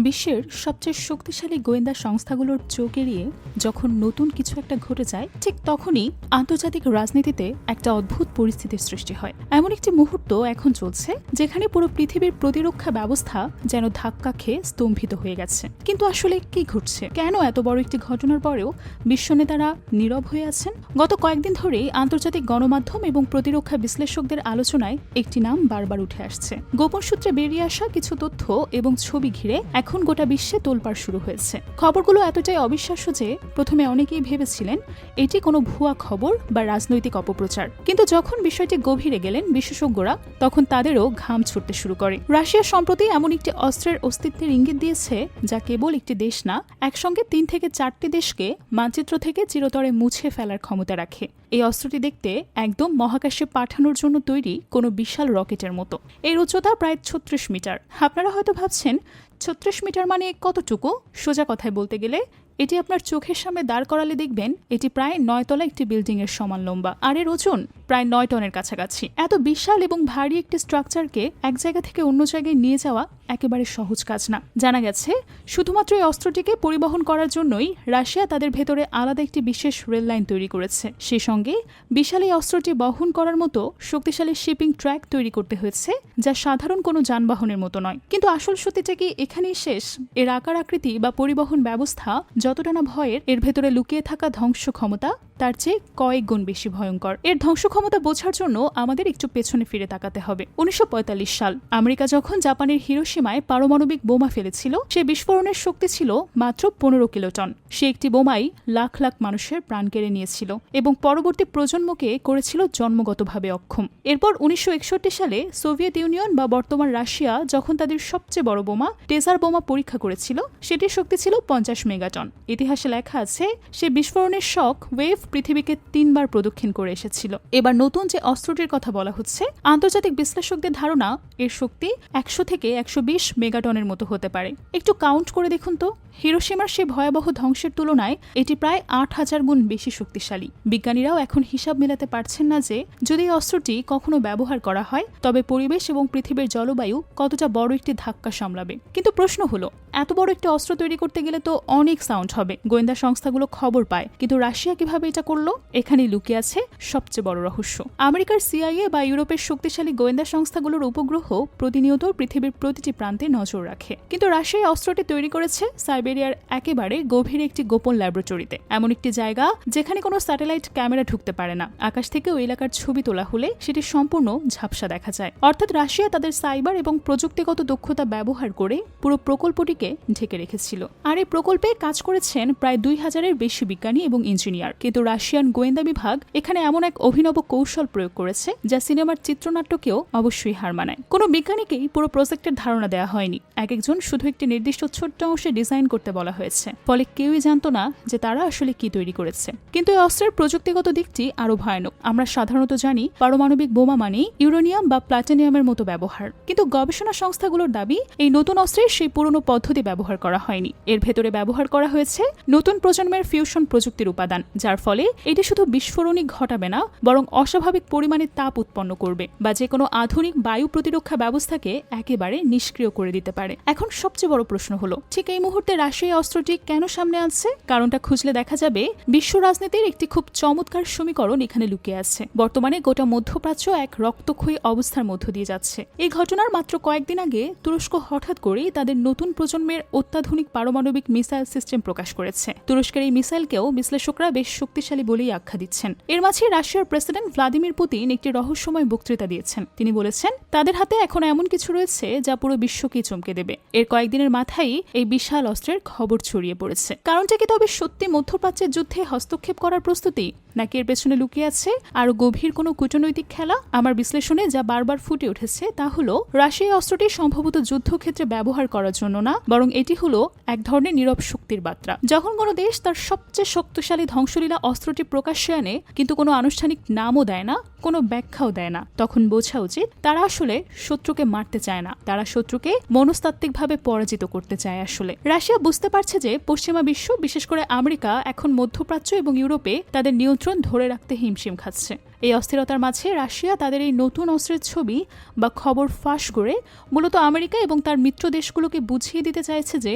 বিশ্বের সবচেয়ে শক্তিশালী গোয়েন্দা সংস্থাগুলোর চোখ এড়িয়ে যখন নতুন কিছু একটা ঘটে যায়, ঠিক তখনই আন্তর্জাতিক রাজনীতিতে একটা অদ্ভুত পরিস্থিতির সৃষ্টি হয়। এমন একটি মুহূর্ত এখন চলছে যেখানে পুরো পৃথিবীর প্রতিরক্ষা ব্যবস্থা যেন ধাক্কা খেয়ে স্তম্ভিত হয়ে গেছে। কিন্তু আসলে কি ঘটছে? কেন এত বড় একটি ঘটনার পরেও বিশ্ব নেতারা নীরব হয়ে আছেন? গত কয়েকদিন ধরেই আন্তর্জাতিক গণমাধ্যম এবং প্রতিরক্ষা বিশ্লেষকদের আলোচনায় একটি নাম বারবার উঠে আসছে। গোপন সূত্রে বেরিয়ে আসা কিছু তথ্য এবং ছবি ঘিরে এখন গোটা বিশ্বে তোলপাড় শুরু হয়েছে। খবরগুলো এতটাই অবিশ্বাস্য যে প্রথমে অনেকেই ভেবেছিলেন এটি কোনো ভুয়া খবর বা রাজনৈতিক অপপ্রচার। কিন্তু যখন বিষয়টি গভীরে গেলেন বিশেষজ্ঞরা, তখন তাদেরও ঘাম ছুটতে শুরু করে। রাশিয়া সম্প্রতি এমন একটি অস্ত্রের অস্তিত্বের ইঙ্গিত দিয়েছে যা কেবল একটি দেশ না, একসঙ্গে ৩ থেকে ৪টি দেশকে মানচিত্র থেকে চিরতরে মুছে ফেলার ক্ষমতা রাখে। এই অস্ত্রটি দেখতে একদম মহাকাশে পাঠানোর জন্য তৈরি কোনো বিশাল রকেটের মতো। এর উচ্চতা প্রায় ৩৬ মিটার। আপনারা হয়তো ভাবছেন ৩৬ মিটার মানে কতটুকু? সোজা কথায় বলতে গেলে এটি আপনার চোখের সামনে দাঁড় করালে দেখবেন এটি প্রায় ৯ তলা একটি বিল্ডিং এর সমান লম্বা, আর এর ওজন প্রায় ৯ টনের কাছাকাছি। এত বিশাল এবং ভারী একটি স্ট্রাকচারকে এক জায়গা থেকে অন্য জায়গায় নিয়ে যাওয়া একেবারে সহজ কাজ না। জানা গেছে শুধুমাত্র এই অস্ত্রটিকে পরিবহন করার জন্যই রাশিয়া তাদের ভেতরে আলাদা একটি বিশেষ রেল লাইন তৈরি করেছে। সেই সঙ্গে বিশাল এই অস্ত্রটি বহন করার মতো শক্তিশালী শিপিং ট্র্যাক তৈরি করতে হয়েছে, যা সাধারণ কোনো যানবাহনের মতো নয়। কিন্তু আসল সত্যিটা কি এখানেই শেষ? এর আকার আকৃতি বা পরিবহন ব্যবস্থা যতটা না ভয়ের, এর ভেতরে লুকিয়ে থাকা ধ্বংস ক্ষমতা তার চেয়ে কয়েক গুণ বেশি ভয়ঙ্কর। এর ধ্বংস ক্ষমতা বোঝার জন্য আমাদের একটু পেছনে ফিরে তাকাতে হবে। ১৯৪৫ সাল আমেরিকা যখন জাপানের হিরোশিমায় পারমাণবিক বোমা ফেলেছিল, সে বিস্ফোরণের শক্তি ছিল মাত্র ১৫ কিলোটন। সে একটি বোমাই লাখ লাখ মানুষের প্রাণ কেড়ে নিয়েছিল এবং পরবর্তী প্রজন্মকে করেছিল জন্মগতভাবে অক্ষম। এরপর ১৯৬১ সালে সোভিয়েত ইউনিয়ন বা বর্তমান রাশিয়া যখন তাদের সবচেয়ে বড় বোমা টেজার বোমা পরীক্ষা করেছিল, সেটির শক্তি ছিল ৫০ মেগাটন। ইতিহাসে লেখা আছে সে বিস্ফোরণের শক ওয়েভ পৃথিবীকে ৩ বার প্রদক্ষিণ করে এসেছিল। এবার নতুন যে অস্ত্রটির কথা বলা হচ্ছে, আন্তর্জাতিক বিশ্লেষকদের ধারণা এর শক্তি ১০০ থেকে ১২০ মেগাটনের মতো হতে পারে। একটু কাউন্ট করে দেখুন তো, হিরোশিমার সে ভয়াবহ ধ্বংসের তুলনায় এটি প্রায় ৮,০০০ গুণ বেশি শক্তিশালী। বিজ্ঞানীরাও এখন হিসাব মেলাতে পারছেন না যে যদি এই অস্ত্রটি কখনো ব্যবহার করা হয় তবে পরিবেশ এবং পৃথিবীর জলবায়ু কতটা বড় একটি ধাক্কা সামলাবে। কিন্তু প্রশ্ন হলো, এত বড় একটি অস্ত্র তৈরি করতে গেলে তো অনেক সাউন্ড হবে। গোয়েন্দা সংস্থাগুলো খবর পায়, কিন্তু রাশিয়া কিভাবে এটা করলো? এখানেই লুকিয়ে আছে সবচেয়ে বড় রহস্য। আমেরিকার সিআইএ বা ইউরোপের শক্তিশালী গোয়েন্দা সংস্থাগুলোর উপগ্রহ প্রতিনিয়ত পৃথিবীর প্রতিটি প্রান্তে নজর রাখে, কিন্তু রাশিয়া অস্ত্রটি তৈরি করেছে সাইবেরিয়ার একেবারে গভীরে একটি গোপন ল্যাবরেটরিতে, এমন একটি জায়গা যেখানে কোনো স্যাটেলাইট ক্যামেরা ঢুকতে পারে না। আকাশ থেকে ওই এলাকার ছবি তোলা হলে সেটি সম্পূর্ণ ঝাপসা দেখা যায়। অর্থাৎ রাশিয়া তাদের সাইবার এবং প্রযুক্তিগত দক্ষতা ব্যবহার করে পুরো প্রকল্পটিকে ঢেকে রেখেছিল। আর এই প্রকল্পে কাজ করেছেন প্রায় ২,০০০-এর বেশি বিজ্ঞানী এবং ইঞ্জিনিয়ার। কিন্তু রাশিয়ান গোয়েন্দা বিভাগ এখানে এমন এক অভিনব কৌশল প্রয়োগ করেছে যা সিনেমার চিত্রনাট্যকেও অবশ্যই হার মানায়। কোনো বিজ্ঞানীকেই পুরো প্রজেক্টের ধারণা দেওয়া হয়নি। এক একজন শুধু একটি নির্দিষ্ট ছোট্ট অংশে ডিজাইন করতে বলা হয়েছে, ফলে কেউই জানতো না যে তারা আসলে কি তৈরি করেছে। কিন্তু এই অস্ত্রের প্রযুক্তিগত দিকটি আরো ভয়ানক। আমরা সাধারণত জানি পারমাণবিক বোমা মানেই ইউরেনিয়াম বা প্লাটিনিয়ামের মতো ব্যবহার, কিন্তু গবেষণা সংস্থাগুলোর দাবি এই নতুন অস্ত্রের সেই পুরনো পদ্ধতি ব্যবহার করা হয়নি। এর ভেতরে ব্যবহার করা হয়েছে নতুন প্রজন্মের ফিউশন প্রযুক্তির উপাদান, যার ফলে এটি শুধু বিস্ফোরণই ঘটাবে না, বরং অস্বাভাবিক পরিমাণে তাপ উৎপন্ন করবে বা যে কোনো আধুনিক বায়ু প্রতিরক্ষা ব্যবস্থাকে একেবারে নিষ্ক্রিয় করে দিতে পারে। এখন সবচেয়ে বড় প্রশ্ন হলো, ঠিক এই মুহূর্তে রাশিয়া অস্ত্রটি কেন সামনে আনছে? কারণটা খুঁজলে দেখা যাবে বিশ্ব রাজনীতির একটি খুব চমৎকার সমীকরণ এখানে লুকিয়ে আছে। বর্তমানে গোটা মধ্যপ্রাচ্য এক রক্তক্ষয়ী অবস্থার মধ্য দিয়ে যাচ্ছে। এই ঘটনার মাত্র কয়েকদিন আগে তুরস্ক হঠাৎ করেই তাদের নতুন প্রজন্মের অত্যাধুনিক পারমাণবিক মিসাইল সিস্টেম প্রকাশ করেছে। তুরস্কের এই মিসাইলকেও বিশ্লেষকরা বেশ শক্তিশালী বলেই আখ্যা দিচ্ছেন। এর মাঝে রাশিয়ার প্রেসিডেন্ট ভ্লাদিমির পুতিন একটি রহস্যময় বক্তৃতা দিয়েছেন। তিনি বলেছেন তাদের হাতে এখন এমন কিছু রয়েছে যা পুরো বিশ্বকেই চমকে দেবে। এর কয়েকদিনের মাথায় এই বিশাল অস্ত্রের খবর ছড়িয়ে পড়েছে। কারণটা কি তবে সত্যি মধ্যপ্রাচ্যের যুদ্ধে হস্তক্ষেপ করার প্রস্তুতি, নাকি এর পেছনে লুকিয়ে আছে আরো গভীর কোনো কূটনৈতিক খেলা? আমার বিশ্লেষণে যা বারবার ফুটে উঠেছে তা হলো রাশিয়া অস্ত্রটি সম্ভবত যুদ্ধক্ষেত্রে ব্যবহার করার জন্য না, বরং এটি হলো এক ধরনের নীরব শক্তির বার্তা। যখন কোনো দেশ তার সবচেয়ে শক্তিশালী ধ্বংসলীলা অস্ত্রটি প্রকাশ্যে আনে কিন্তু কোনো আনুষ্ঠানিক নামও দেয় না, কোনো ব্যাখ্যাও দেয় না, তখন বোঝা উচিত তারা আসলে শত্রুকে মারতে চায় না, তারা শত্রুকে মনস্তাত্ত্বিকভাবে পরাজিত করতে চায়। আসলে রাশিয়া বুঝতে পারছে যে পশ্চিমা বিশ্ব, বিশেষ করে আমেরিকা, এখন মধ্যপ্রাচ্য এবং ইউরোপে তাদের নিয়ন্ত্রণ ধরে রাখতে হিমশিম খাচ্ছে। এই অস্থিরতার মাঝে রাশিয়া তাদের এই নতুন অস্ত্রের ছবি বা খবর ফাঁস করে মূলত আমেরিকা এবং তার মিত্র দেশগুলোকে বুঝিয়ে দিতে চাইছে যে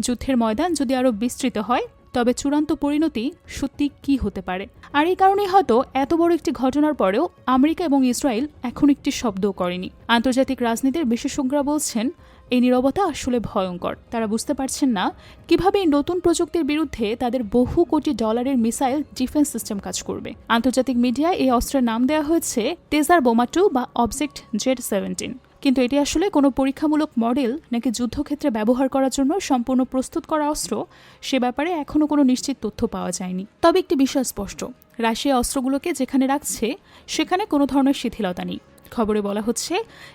যুদ্ধের ময়দান যদি আরও বিস্তৃত হয় তবে চূড়ান্ত পরিণতি সত্যি কি হতে পারে। আর এই কারণেই হয়তো এত বড় একটি ঘটনার পরেও আমেরিকা এবং ইসরায়েল এখন একটি শব্দও করেনি। আন্তর্জাতিক রাজনীতির বিশেষজ্ঞরা বলছেন এই নীরবতা আসলে ভয়ঙ্কর। তারা বুঝতে পারছেন না কিভাবে এই নতুন প্রযুক্তির বিরুদ্ধে তাদের বহু কোটি ডলারের মিসাইল ডিফেন্স সিস্টেম কাজ করবে। আন্তর্জাতিক মিডিয়ায় এই অস্ত্রের নাম দেওয়া হয়েছে টেজার বোমা 2 বা অবজেক্ট জেড 17, কিন্তু এটি আসলে কোনো পরীক্ষামূলক মডেল নাকি যুদ্ধক্ষেত্রে ব্যবহার করার জন্য সম্পূর্ণ প্রস্তুত করা অস্ত্র, সে ব্যাপারে এখনও কোনো নিশ্চিত তথ্য পাওয়া যায়নি। তবে একটি বিষয় স্পষ্ট, রাশিয়া অস্ত্রগুলোকে যেখানে রাখছে সেখানে কোনো ধরনের শিথিলতা নেই। খবরে বলা হচ্ছে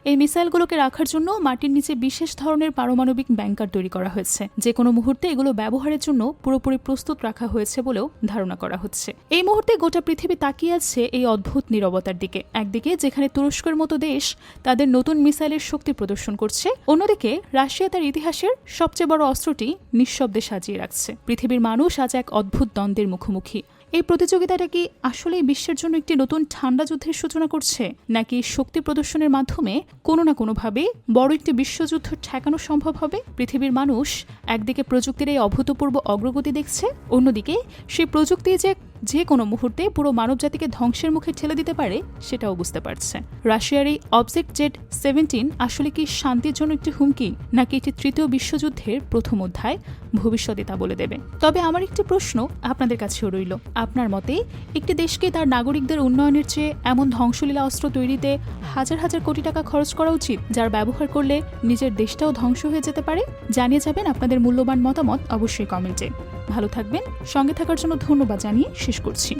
এই মিসাইলগুলোকে রাখার জন্য মাটির নিচে বিশেষ ধরনের পারমাণবিক ব্যাংকার তৈরি করা হয়েছে। যে কোনো মুহূর্তে এগুলো ব্যবহারের জন্য পুরোপুরি প্রস্তুত রাখা হয়েছে বলেও ধারণা করা হচ্ছে। এই মুহূর্তে গোটা পৃথিবী তাকিয়ে আছে এই অদ্ভুত নীরবতার দিকে। একদিকে যেখানে তুরস্কের মতো দেশ তাদের নতুন মিসাইলের শক্তি প্রদর্শন করছে, অন্যদিকে রাশিয়া তার ইতিহাসের সবচেয়ে বড় অস্ত্রটি নিঃশব্দে সাজিয়ে রাখছে। পৃথিবীর মানুষ আজ এক অদ্ভুত দ্বন্দ্বের মুখোমুখি। এই প্রতিযোগিতাটা কি আসলেই বিশ্বের জন্য একটি নতুন ঠান্ডা যুদ্ধের সূচনা করছে, নাকি শক্তি প্রদর্শনের মাধ্যমে কোনো না কোনোভাবে বড় একটি বিশ্বযুদ্ধ ঠেকানো সম্ভব হবে? পৃথিবীর মানুষ একদিকে প্রযুক্তির এই অভূতপূর্ব অগ্রগতি দেখছে, অন্যদিকে সেই প্রযুক্তি যে কোনো মুহূর্তে পুরো মানবজাতিকে ধ্বংসের মুখে ঠেলে দিতে পারে সেটাও বুঝতে পারছে। রাশিয়ার এই অবজেক্ট জেড 17 আসলে কি শান্তির জন্য একটি হুমকি, নাকি একটি তৃতীয় বিশ্বযুদ্ধের প্রথম অধ্যায় ভবিষ্যতে তা বলে দেবে? তবে আমার একটি প্রশ্ন আপনাদের কাছেও রইল, আপনার মতে একটি দেশকে তার নাগরিকদের উন্নয়নের চেয়ে এমন ধ্বংসলীলা অস্ত্র তৈরিতে হাজার হাজার কোটি টাকা খরচ করা উচিত, যার ব্যবহার করলে নিজের দেশটাও ধ্বংস হয়ে যেতে পারে? জানিয়ে যাবেন আপনাদের মূল্যবান মতামত অবশ্যই কমেন্টে। ভালো থাকবেন, সঙ্গে থাকার জন্য ধন্যবাদ জানিয়ে শেষ করছি।